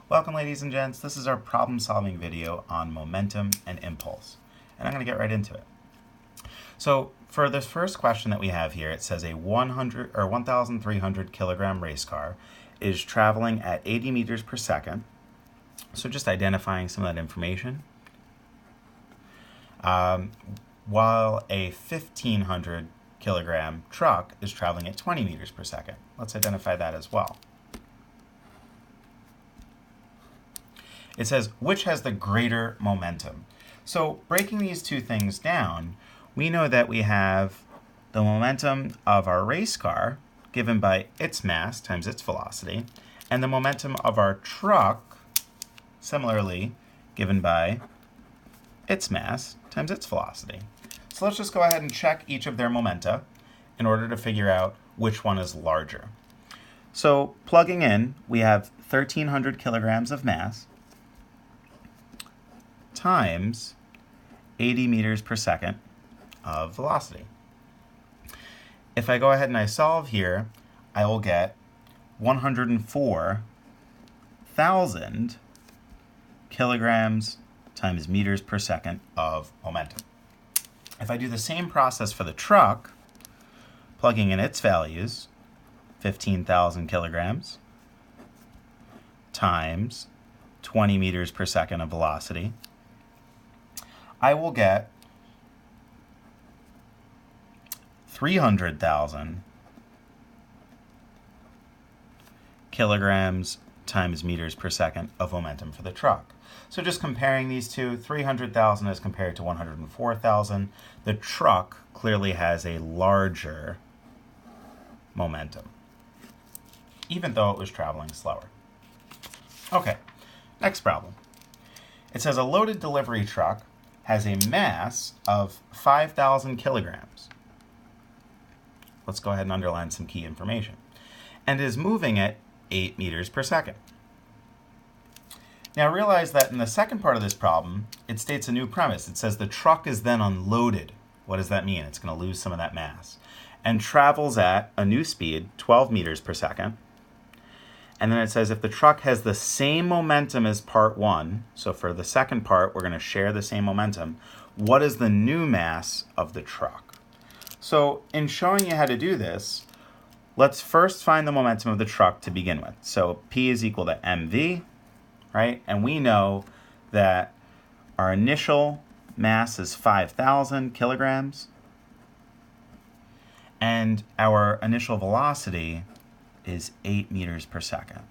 Welcome, ladies and gents. This is our problem-solving video on momentum and impulse, and I'm going to get right into it. So for this first question that we have here, it says a 1,300 kilogram race car is traveling at 80 meters per second. So just identifying some of that information. While a 1,500 kilogram truck is traveling at 20 meters per second. Let's identify that as well. It says, which has the greater momentum? So breaking these two things down, we know that we have the momentum of our race car given by its mass times its velocity, and the momentum of our truck, similarly, given by its mass times its velocity. So let's just go ahead and check each of their momenta in order to figure out which one is larger. So plugging in, we have 1,300 kilograms of mass times 80 meters per second of velocity. If I go ahead and I solve here, I will get 104,000 kilograms times meters per second of momentum. If I do the same process for the truck, plugging in its values, 15,000 kilograms times 20 meters per second of velocity, I will get 300,000 kilograms times meters per second of momentum for the truck. So just comparing these two, 300,000 as compared to 104,000, the truck clearly has a larger momentum, even though it was traveling slower. Okay, next problem. It says a loaded delivery truck has a mass of 5,000 kilograms. Let's go ahead and underline some key information. And is moving at 8 meters per second. Now realize that in the second part of this problem, it states a new premise. It says the truck is then unloaded. What does that mean? It's going to lose some of that mass. And travels at a new speed, 12 meters per second. And then it says if the truck has the same momentum as part one, so for the second part, we're going to share the same momentum, what is the new mass of the truck? So in showing you how to do this, let's first find the momentum of the truck to begin with. So P is equal to mv, right? And we know that our initial mass is 5,000 kilograms, and our initial velocity is 8 meters per second.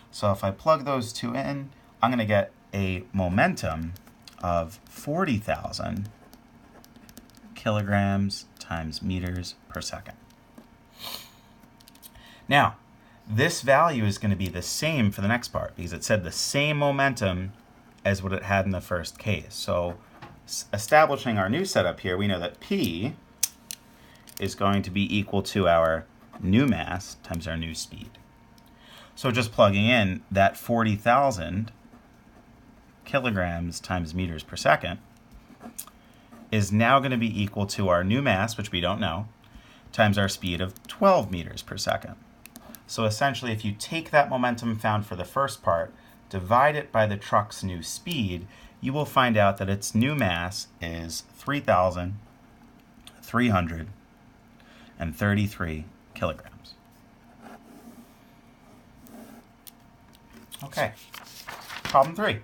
So if I plug those two in, I'm going to get a momentum of 40,000 kilograms times meters per second. Now, this value is going to be the same for the next part because it said the same momentum as what it had in the first case. So establishing our new setup here, we know that P is going to be equal to our new mass times our new speed. So just plugging in that 40,000 kilograms times meters per second is now going to be equal to our new mass, which we don't know, times our speed of 12 meters per second. So essentially, if you take that momentum found for the first part, divide it by the truck's new speed, you will find out that its new mass is 3,333 kilograms. Okay, problem 3. It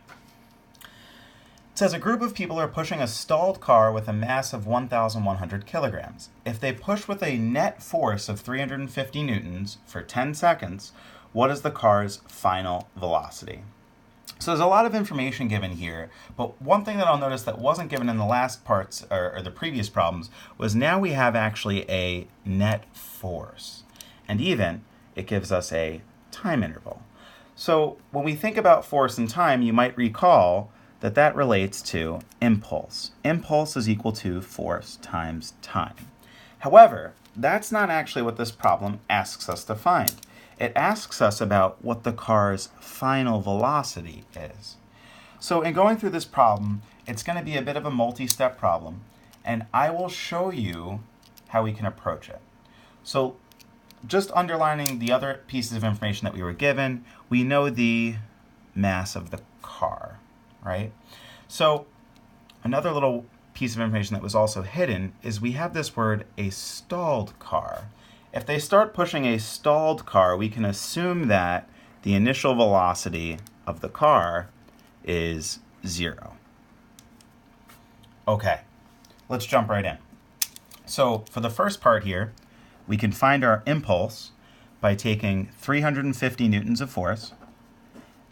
says a group of people are pushing a stalled car with a mass of 1,100 kilograms. If they push with a net force of 350 newtons for 10 seconds, what is the car's final velocity? So there's a lot of information given here, but one thing that I'll notice that wasn't given in the last parts or the previous problems was now we have actually a net force. And even it gives us a time interval. So when we think about force and time, you might recall that that relates to impulse. Impulse is equal to force times time. However, that's not actually what this problem asks us to find. It asks us about what the car's final velocity is. So in going through this problem, it's going to be a bit of a multi-step problem, and I will show you how we can approach it. So just underlining the other pieces of information that we were given, we know the mass of the car, right? So another little piece of information that was also hidden is we have this word, a stalled car. If they start pushing a stalled car, we can assume that the initial velocity of the car is 0. Okay, let's jump right in. So for the first part here, we can find our impulse by taking 350 newtons of force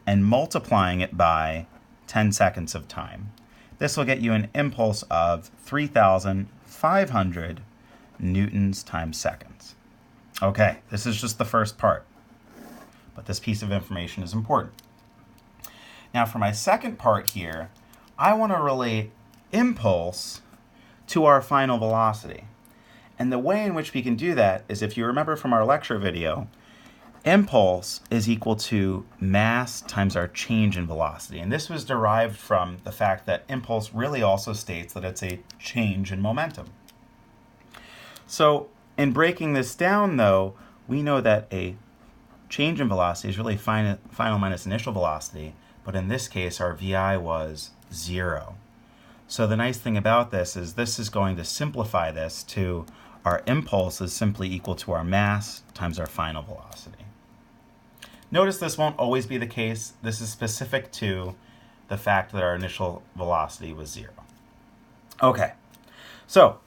and multiplying it by 10 seconds of time. This will get you an impulse of 3,500 newtons times seconds. Okay, this is just the first part, but this piece of information is important. Now for my second part here, I want to relate impulse to our final velocity. And the way in which we can do that is, if you remember from our lecture video, impulse is equal to mass times our change in velocity. And this was derived from the fact that impulse really also states that it's a change in momentum. So in breaking this down, though, we know that a change in velocity is really final minus initial velocity, but in this case our VI was 0. So the nice thing about this is going to simplify this to our impulse is simply equal to our mass times our final velocity. Notice this won't always be the case. This is specific to the fact that our initial velocity was 0. Okay, so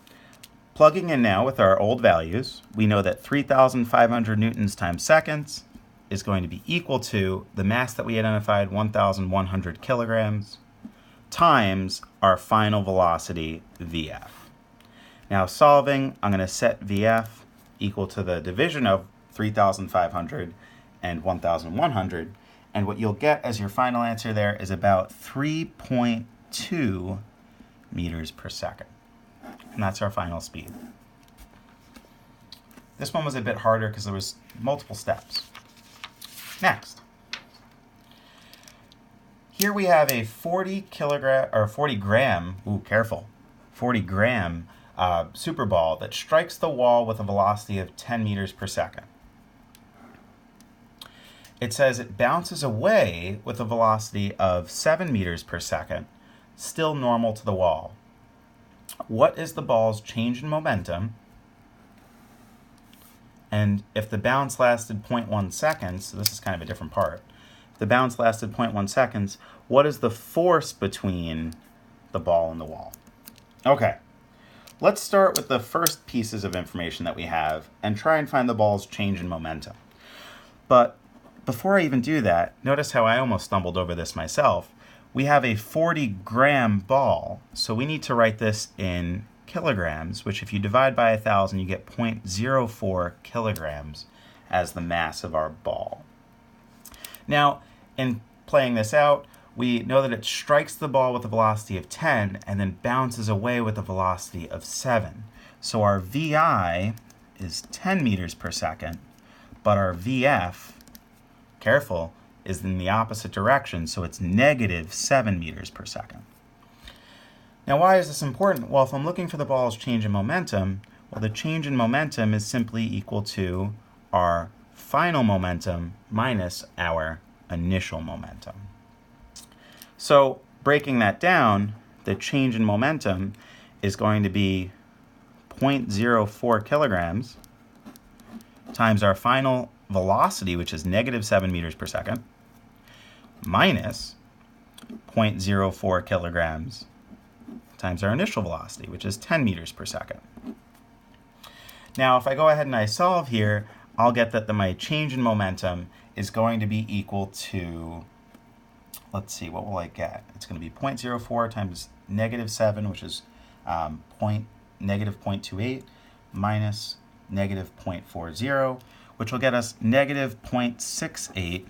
plugging in now with our old values, we know that 3,500 newtons times seconds is going to be equal to the mass that we identified, 1,100 kilograms, times our final velocity, VF. Now solving, I'm going to set VF equal to the division of 3,500 and 1,100, and what you'll get as your final answer there is about 3.2 meters per second. And that's our final speed. This one was a bit harder because there was multiple steps. Next. Here we have a 40 gram super ball that strikes the wall with a velocity of 10 meters per second. It says it bounces away with a velocity of 7 meters per second, still normal to the wall. What is the ball's change in momentum? And if the bounce lasted 0.1 seconds, so this is kind of a different part, if the bounce lasted 0.1 seconds, what is the force between the ball and the wall? Okay, let's start with the first pieces of information that we have and try and find the ball's change in momentum. But before I even do that, notice how I almost stumbled over this myself. We have a 40-gram ball, so we need to write this in kilograms, which if you divide by 1,000, you get 0.04 kilograms as the mass of our ball. Now, in playing this out, we know that it strikes the ball with a velocity of 10 and then bounces away with a velocity of 7. So our VI is 10 meters per second, but our VF, careful, is in the opposite direction, so it's negative 7 meters per second. Now, why is this important? Well, if I'm looking for the ball's change in momentum, well, the change in momentum is simply equal to our final momentum minus our initial momentum. So breaking that down, the change in momentum is going to be 0.04 kilograms times our final velocity, which is negative 7 meters per second, minus 0.04 kilograms times our initial velocity, which is 10 meters per second. Now, if I go ahead and I solve here, I'll get that my change in momentum is going to be equal to, let's see, what will I get? It's going to be 0.04 times negative 7, which is negative 0.28, minus negative 0.40, which will get us negative 0.68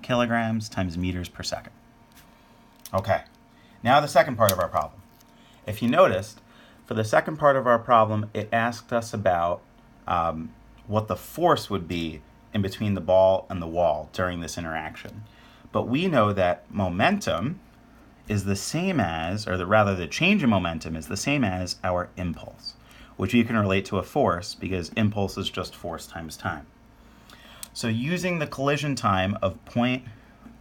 kilograms times meters per second. Okay, now the second part of our problem. If you noticed, for the second part of our problem, it asked us about what the force would be in between the ball and the wall during this interaction. But we know that momentum is the same as, or rather the change in momentum is the same as our impulse, which you can relate to a force because impulse is just force times time. So using the collision time of 0.1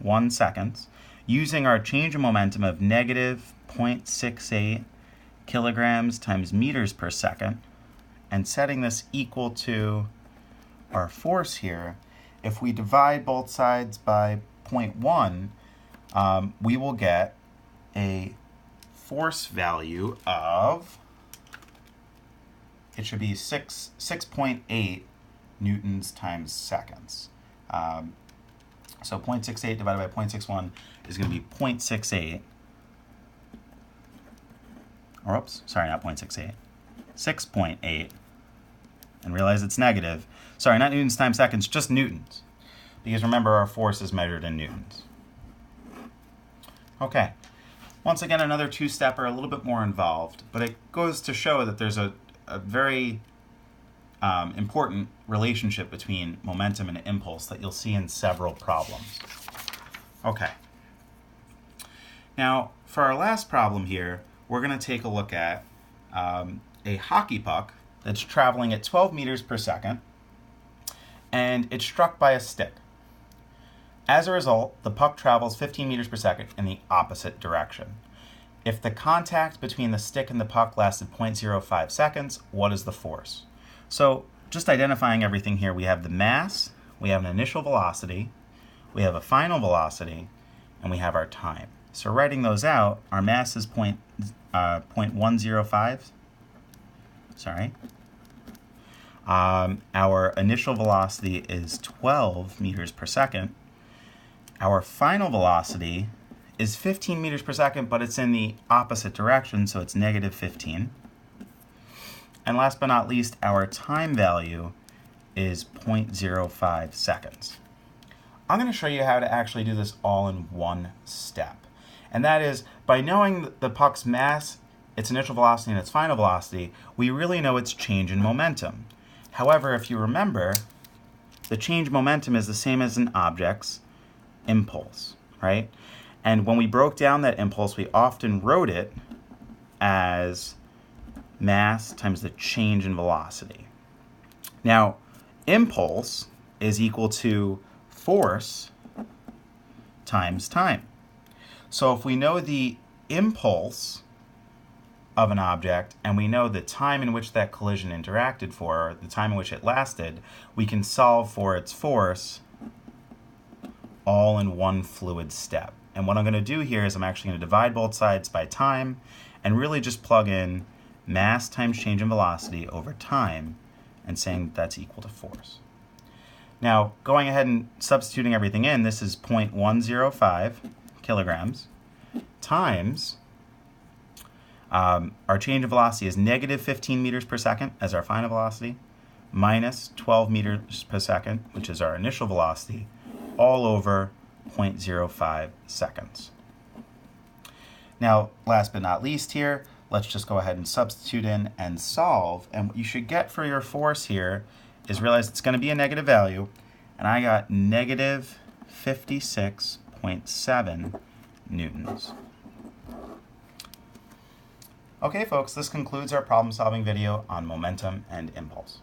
1 seconds using our change in momentum of negative 0.68 kilograms times meters per second, and setting this equal to our force here. If we divide both sides by 0.1, we will get a force value of, it should be 6.8 newtons times seconds. So 0.68 divided by 0.61 is going to be 0.68. Or oops, sorry, not 0.68. 6.8. And realize it's negative. Sorry, not newtons times seconds, just newtons. Because remember, our force is measured in newtons. Okay. Once again, another two-stepper, a little bit more involved, but it goes to show that there's a very important relationship between momentum and impulse that you'll see in several problems. Okay. Now, for our last problem here, we're going to take a look at a hockey puck that's traveling at 12 meters per second, and it's struck by a stick. As a result, the puck travels 15 meters per second in the opposite direction. If the contact between the stick and the puck lasted 0.05 seconds, what is the force? So just identifying everything here, we have the mass, we have an initial velocity, we have a final velocity, and we have our time. So writing those out, our mass is 0.105. Sorry. Our initial velocity is 12 meters per second. Our final velocity is 15 meters per second, but it's in the opposite direction, so it's negative 15. And last but not least, our time value is 0.05 seconds. I'm going to show you how to actually do this all in one step. And that is, by knowing the puck's mass, its initial velocity, and its final velocity, we really know its change in momentum. However, if you remember, the change in momentum is the same as an object's impulse, right? And when we broke down that impulse, we often wrote it as mass times the change in velocity. Now, impulse is equal to force times time. So if we know the impulse of an object and we know the time in which that collision interacted for, or the time in which it lasted, we can solve for its force all in one fluid step. And what I'm going to do here is I'm actually going to divide both sides by time and really just plug in mass times change in velocity over time and saying that's equal to force. Now, going ahead and substituting everything in, this is 0.105 kilograms times our change in velocity is negative 15 meters per second as our final velocity, minus 12 meters per second, which is our initial velocity, all over 0.05 seconds. Now, last but not least here, let's just go ahead and substitute in and solve. And what you should get for your force here is realize it's going to be a negative value. And I got negative 56.7 newtons. Okay, folks, this concludes our problem-solving video on momentum and impulse.